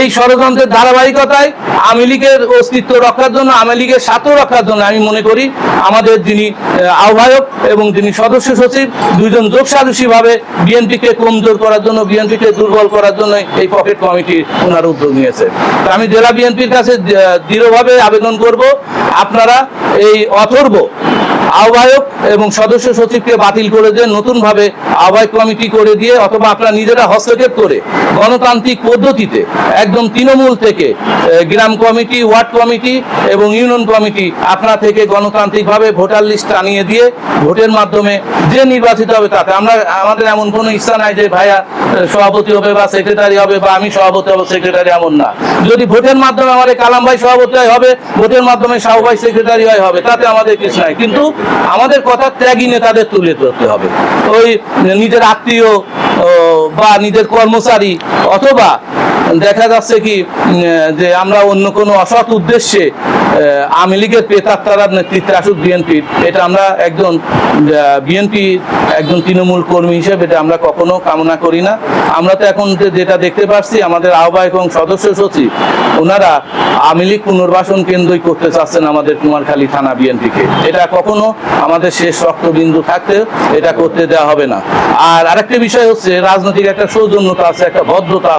এই ষড়যন্ত্রের ধারাবাহিকতায় আওয়ামী লীগের অস্তিত্ব রক্ষার জন্য, আওয়ামী লীগের স্বার্থ রক্ষার জন্য আমি মনে করি আমাদের যিনি আহ্বায়ক এবং যিনি সদস্য সচিব দুইজন যোগসাজশীভাবে বিএনপিকে কমজোর করার জন্য, বিএনপিকে দুর্বল করার জন্য এই পকেট কমিটি ওনার উদ্যোগ নিয়েছে। আমি জেলা বিএনপির কাছে দৃঢ়ভাবে আবেদন করব, আপনারা এই অথর্ব আহ্বায়ক এবং সদস্য সচিবকে বাতিল করে দিয়ে নতুনভাবে আহ্বায়ক কমিটি করে দিয়ে, অথবা আপনারা নিজেরা হস্তক্ষেপ করে গণতান্ত্রিক পদ্ধতিতে একদম তৃণমূল থেকে গ্রাম কমিটি, ওয়ার্ড কমিটি এবং ইউনিয়ন কমিটি আপনারা থেকে গণতান্ত্রিকভাবে ভোটার লিস্ট টানিয়ে দিয়ে ভোটের মাধ্যমে যে নির্বাচিত হবে তাতে আমাদের এমন কোনো ইচ্ছা নাই যে ভাইয়া সভাপতি হবে বা সেক্রেটারি হবে বা আমি সভাপতি হবো সেক্রেটারি, এমন না। যদি ভোটের মাধ্যমে আমাদের কালাম ভাই সভাপতি হবে, ভোটের মাধ্যমে শাহ ভাই সেক্রেটারি হবে, তাতে আমাদের কিছু নাই। কিন্তু আমাদের কথা ত্যাগী নেতাদের তুলে ধরতে হবে। ওই নিজের আত্মীয় বা নিজের কর্মচারী, অথবা দেখা যাচ্ছে কি যে আমরা অন্য কোনো অসৎ উদ্দেশ্যে আওয়ামী লীগের প্রেতাত্মার নেতৃত্বে আসুক বিএনপির, এটা আমরা বিএনপি একজন তৃণমূল কর্মী হিসেবে এটা আমরা কখনো কামনা করি না। আমরা তো এখন যেটা দেখতে পাচ্ছি আমাদের আহ্বায়ক এবং সদস্য সচিব ওনারা আওয়ামী লীগ পুনর্বাসন কেন্দ্রই করতে চাচ্ছেন আমাদের কুমারখালী থানা বিএনপিকে। এটা কখনো আমাদের শেষ রক্তবিন্দু থাকতে এটা করতে দেওয়া হবে না। আর আরেকটা বিষয় হচ্ছে রাজনৈতিক একটা সৌজন্যতা আছে, একটা ভদ্র